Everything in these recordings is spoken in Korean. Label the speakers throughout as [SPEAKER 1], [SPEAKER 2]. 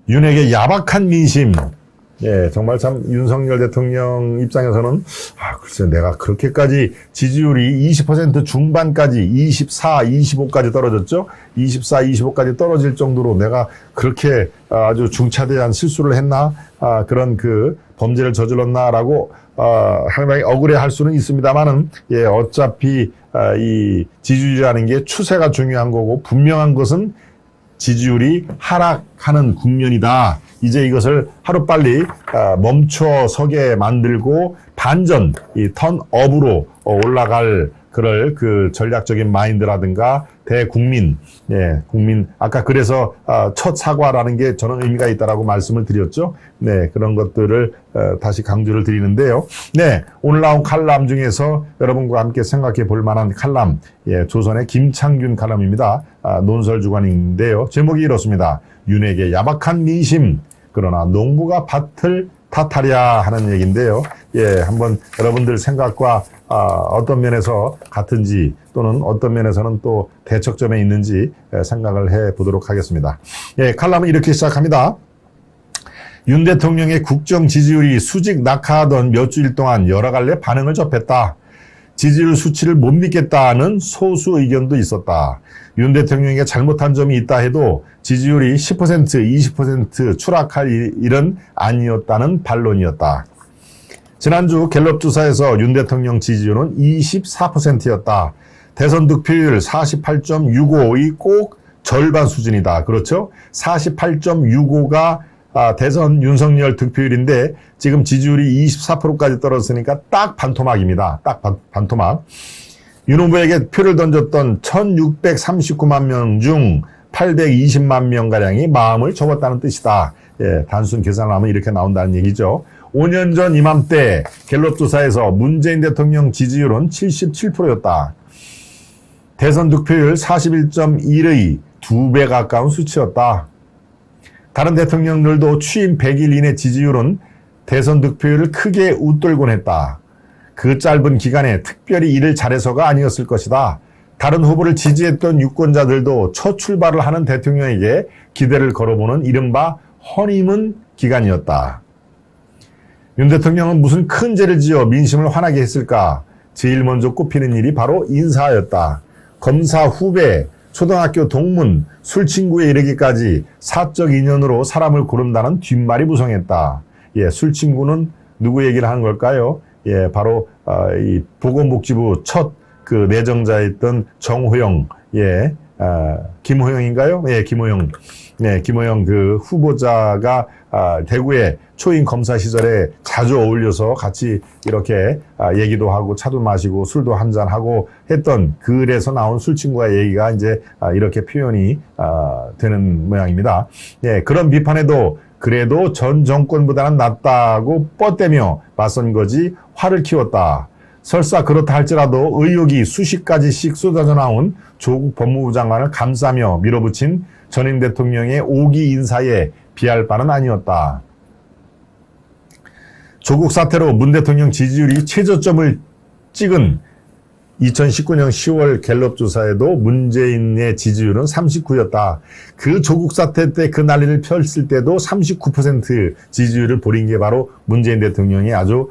[SPEAKER 1] 윤핵의 야박한 민심. 예, 정말 참 윤석열 대통령 입장에서는 글쎄 내가 그렇게까지 지지율이 20% 중반까지 24, 25까지 떨어졌죠. 24, 25까지 떨어질 정도로 내가 그렇게 아주 중차대한 실수를 했나? 그런 그 범죄를 저질렀나라고 상당히 억울해할 수는 있습니다만은 예, 어차피 이 지지율이라는 게 추세가 중요한 거고 분명한 것은 지지율이 하락하는 국면이다. 이제 이것을 하루빨리 멈춰서게 만들고 반전, 이 턴업으로 올라갈 그럴 그 전략적인 마인드라든가 대국민, 예, 국민, 아까 그래서 첫 사과라는 게 저는 의미가 있다라고 말씀을 드렸죠. 네, 그런 것들을 다시 강조를 드리는데요. 네, 오늘 나온 칼럼 중에서 여러분과 함께 생각해 볼 만한 칼럼, 예, 조선의 김창균 칼럼입니다. 논설주간인데요. 제목이 이렇습니다. 윤핵의 야박한 민심, 그러나 농부가 밭을 탓하랴 하는 얘기인데요. 예, 한번 여러분들 생각과 어떤 면에서 같은지 또는 어떤 면에서는 또 대척점에 있는지 생각을 해 보도록 하겠습니다. 예, 칼럼은 이렇게 시작합니다. 윤 대통령의 국정 지지율이 수직 낙하하던 몇 주일 동안 여러 갈래 반응을 접했다. 지지율 수치를 못 믿겠다는 소수 의견도 있었다. 윤 대통령에게 잘못한 점이 있다 해도 지지율이 10%, 20% 추락할 일은 아니었다는 반론이었다. 지난주 갤럽 조사에서 윤 대통령 지지율은 24%였다. 대선 득표율 48.65의 꼭 절반 수준이다. 그렇죠? 48.65가 대선 윤석열 득표율인데 지금 지지율이 24%까지 떨어졌으니까 딱 반토막입니다. 딱 반토막. 윤 후보에게 표를 던졌던 1639만 명 중 820만 명가량이 마음을 접었다는 뜻이다. 예, 단순 계산을 하면 이렇게 나온다는 얘기죠. 5년 전 이맘때 갤럽 조사에서 문재인 대통령 지지율은 77%였다. 대선 득표율 41.1의 2배 가까운 수치였다. 다른 대통령들도 취임 100일 이내 지지율은 대선 득표율을 크게 웃돌곤 했다. 그 짧은 기간에 특별히 일을 잘해서가 아니었을 것이다. 다른 후보를 지지했던 유권자들도 첫 출발을 하는 대통령에게 기대를 걸어보는 이른바 허니문 기간이었다. 윤 대통령은 무슨 큰 죄를 지어 민심을 화나게 했을까? 제일 먼저 꼽히는 일이 바로 인사였다. 검사 후배, 초등학교 동문, 술친구에 이르기까지 사적 인연으로 사람을 고른다는 뒷말이 무성했다. 예, 술친구는 누구 얘기를 하는 걸까요? 예, 바로 이 보건복지부 첫 그 내정자였던 정호영, 예, 김호영인가요? 예, 김호영. 네, 김호영 그 후보자가 대구의 초임 검사 시절에 자주 어울려서 같이 이렇게 얘기도 하고 차도 마시고 술도 한잔하고 했던 글에서 나온 술친구의 얘기가 이제 이렇게 표현이 되는 모양입니다. 네, 그런 비판에도 그래도 전 정권보다는 낫다고 뻗대며 맞선 거지 화를 키웠다. 설사 그렇다 할지라도 의혹이 수십 가지씩 쏟아져 나온 조국 법무부 장관을 감싸며 밀어붙인 전임 대통령의 5기 인사에 비할 바는 아니었다. 조국 사태로 문 대통령 지지율이 최저점을 찍은 2019년 10월 갤럽 조사에도 문재인의 지지율은 39였다. 그 조국 사태 때 그 난리를 폈을 때도 39% 지지율을 보린 게 바로 문재인 대통령이 아주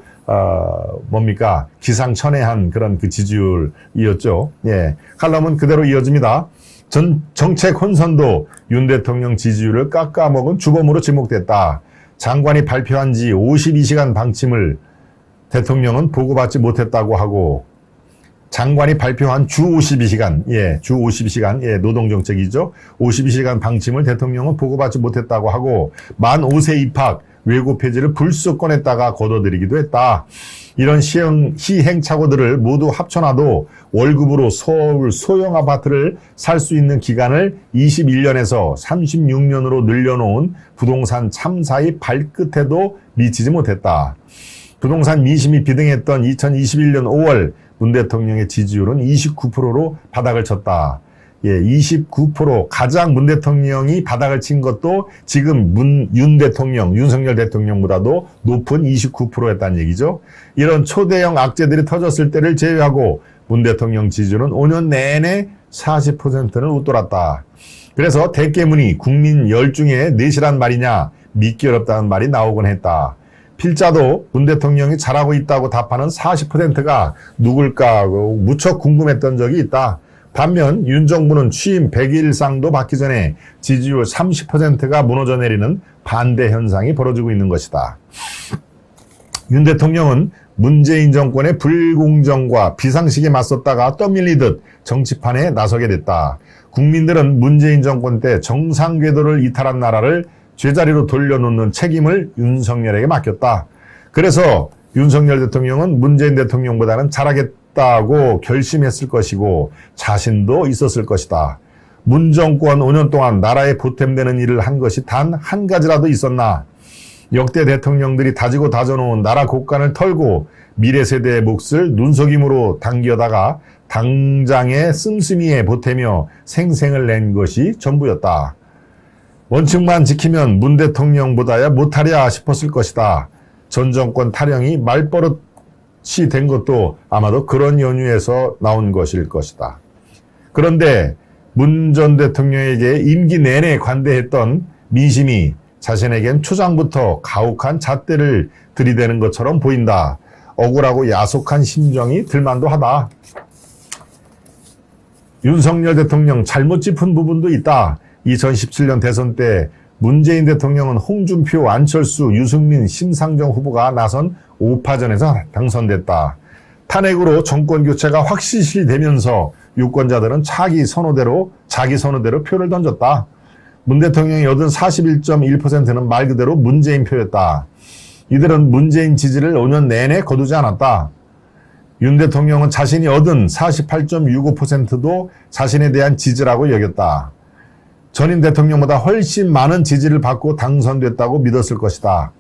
[SPEAKER 1] 뭡니까? 기상천외한 그런 그 지지율이었죠. 예. 칼럼은 그대로 이어집니다. 정책 혼선도 윤 대통령 지지율을 깎아먹은 주범으로 지목됐다. 장관이 발표한 지 52시간 방침을 대통령은 보고받지 못했다고 하고, 장관이 발표한 주 52시간, 예, 주 52시간, 예, 노동정책이죠. 52시간 방침을 대통령은 보고받지 못했다고 하고, 만 5세 입학, 외고 폐지를 불쑥 꺼냈다가 거둬들이기도 했다. 이런 시행착오들을 모두 합쳐놔도 월급으로 서울 소형 아파트를 살 수 있는 기간을 21년에서 36년으로 늘려놓은 부동산 참사의 발끝에도 미치지 못했다. 부동산 민심이 비등했던 2021년 5월 문 대통령의 지지율은 29%로 바닥을 쳤다. 예, 29% 가장 문 대통령이 바닥을 친 것도 지금 윤 대통령, 윤석열 대통령보다도 높은 29%였다는 얘기죠. 이런 초대형 악재들이 터졌을 때를 제외하고 문 대통령 지지율은 5년 내내 40%를 웃돌았다. 그래서 대깨문이 국민 열중에 넷이란 말이냐 믿기 어렵다는 말이 나오곤 했다. 필자도 문 대통령이 잘하고 있다고 답하는 40%가 누굴까 하고 무척 궁금했던 적이 있다. 반면 윤 정부는 취임 100일상도 받기 전에 지지율 30%가 무너져 내리는 반대 현상이 벌어지고 있는 것이다. 윤 대통령은 문재인 정권의 불공정과 비상식에 맞섰다가 떠밀리듯 정치판에 나서게 됐다. 국민들은 문재인 정권 때 정상 궤도를 이탈한 나라를 제자리로 돌려놓는 책임을 윤석열에게 맡겼다. 그래서 윤석열 대통령은 문재인 대통령보다는 잘하겠다고 결심했을 것이고 자신도 있었을 것이다. 문 정권 5년 동안 나라에 보탬되는 일을 한 것이 단 한 가지라도 있었나? 역대 대통령들이 다지고 다져놓은 나라 곳간을 털고 미래 세대의 몫을 눈속임으로 당겨다가 당장의 씀씀이에 보태며 생생을 낸 것이 전부였다. 원칙만 지키면 문 대통령보다야 못하랴 싶었을 것이다. 전 정권 타령이 말버릇이 된 것도 아마도 그런 연유에서 나온 것일 것이다. 그런데 문 전 대통령에게 임기 내내 관대했던 민심이 자신에겐 초장부터 가혹한 잣대를 들이대는 것처럼 보인다. 억울하고 야속한 심정이 들만도 하다. 윤석열 대통령 잘못 짚은 부분도 있다. 2017년 대선 때 문재인 대통령은 홍준표, 안철수, 유승민, 심상정 후보가 나선 5파전에서 당선됐다. 탄핵으로 정권 교체가 확실시 되면서 유권자들은 자기 선호대로 표를 던졌다. 문 대통령이 얻은 41.1%는 말 그대로 문재인 표였다. 이들은 문재인 지지를 5년 내내 거두지 않았다. 윤 대통령은 자신이 얻은 48.65%도 자신에 대한 지지라고 여겼다. 전임 대통령보다 훨씬 많은 지지를 받고 당선됐다고 믿었을 것이다.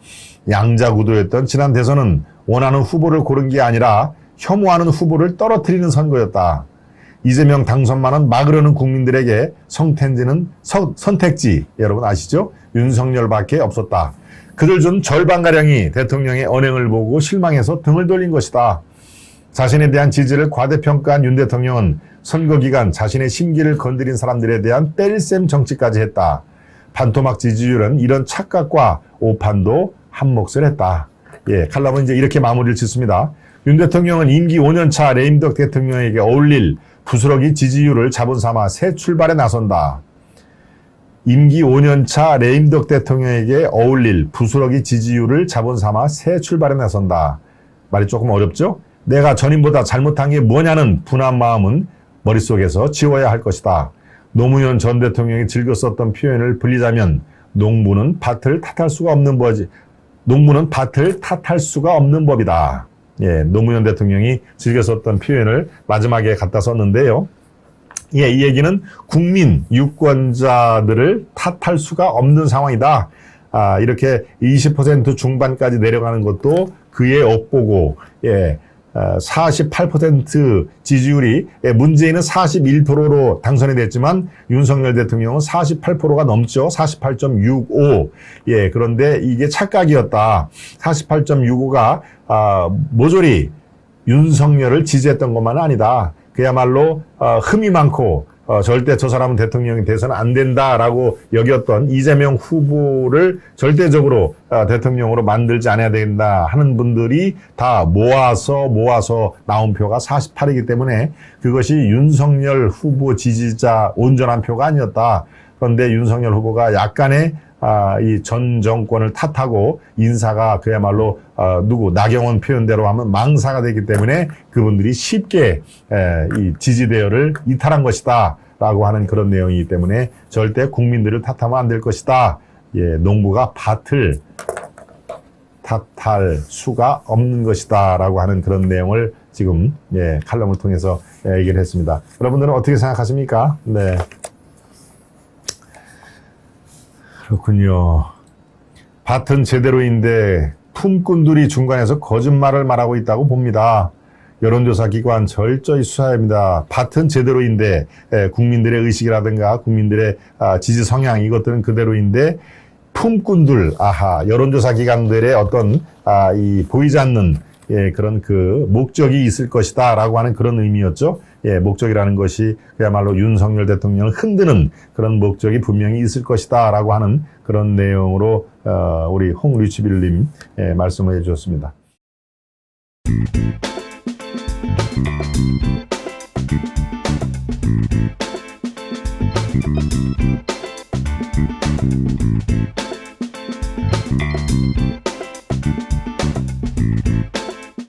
[SPEAKER 1] 양자구도였던 지난 대선은 원하는 후보를 고른 게 아니라 혐오하는 후보를 떨어뜨리는 선거였다. 이재명 당선만은 막으려는 국민들에게 선택지 여러분 아시죠? 윤석열밖에 없었다. 그들 중 절반가량이 대통령의 언행을 보고 실망해서 등을 돌린 것이다. 자신에 대한 지지를 과대평가한 윤 대통령은 선거 기간 자신의 심기를 건드린 사람들에 대한 뺄셈 정치까지 했다. 반토막 지지율은 이런 착각과 오판도 한몫을 했다. 칼럼은 이제 이렇게 마무리를 짓습니다. 윤 대통령은 임기 5년차 레임덕 대통령에게 어울릴 부스러기 지지율을 자본 삼아 새 출발에 나선다. 임기 5년차 레임덕 대통령에게 어울릴 부스러기 지지율을 자본 삼아 새 출발에 나선다. 말이 조금 어렵죠? 내가 전임보다 잘못한 게 뭐냐는 분한 마음은 머릿속에서 지워야 할 것이다. 노무현 전 대통령이 즐겨 썼던 표현을 빌리자면 농부는 밭을 탓할 수가 없는 법이다. 노무현 대통령이 즐겨 썼던 표현을 마지막에 갖다 썼는데요. 이 얘기는 국민, 유권자들을 탓할 수가 없는 상황이다. 이렇게 20% 중반까지 내려가는 것도 그의 업보고, 48% 지지율이, 문재인은 41%로 당선이 됐지만 윤석열 대통령은 48%가 넘죠. 48.65. 그런데 이게 착각이었다. 48.65가 모조리 윤석열을 지지했던 것만은 아니다. 그야말로 흠이 많고 절대 저 사람은 대통령이 돼서는 안 된다라고 여겼던 이재명 후보를 절대적으로 대통령으로 만들지 않아야 된다 하는 분들이 다 모아서 나온 표가 48이기 때문에 그것이 윤석열 후보 지지자 온전한 표가 아니었다. 그런데 윤석열 후보가 약간의 이 전 정권을 탓하고 인사가 그야말로 나경원 표현대로 하면 망사가 되기 때문에 그분들이 쉽게 이 지지 대열을 이탈한 것이다 라고 하는 그런 내용이기 때문에 절대 국민들을 탓하면 안 될 것이다. 농부가 밭을 탓할 수가 없는 것이다 라고 하는 그런 내용을 지금 칼럼을 통해서 얘기를 했습니다. 여러분들은 어떻게 생각하십니까? 네. 그렇군요. 밭은 제대로인데 품꾼들이 중간에서 거짓말을 말하고 있다고 봅니다. 여론조사 기관 철저히 수사해야 합니다. 밭은 제대로인데 국민들의 의식이라든가 국민들의 지지 성향 이것들은 그대로인데 품꾼들, 여론조사 기관들의 어떤 이 보이지 않는 그런 그 목적이 있을 것이다 라고 하는 그런 의미였죠. 목적이라는 것이 그야말로 윤석열 대통령을 흔드는 그런 목적이 분명히 있을 것이다라고 하는 그런 내용으로 우리 홍리치빌님 말씀을 해주셨습니다.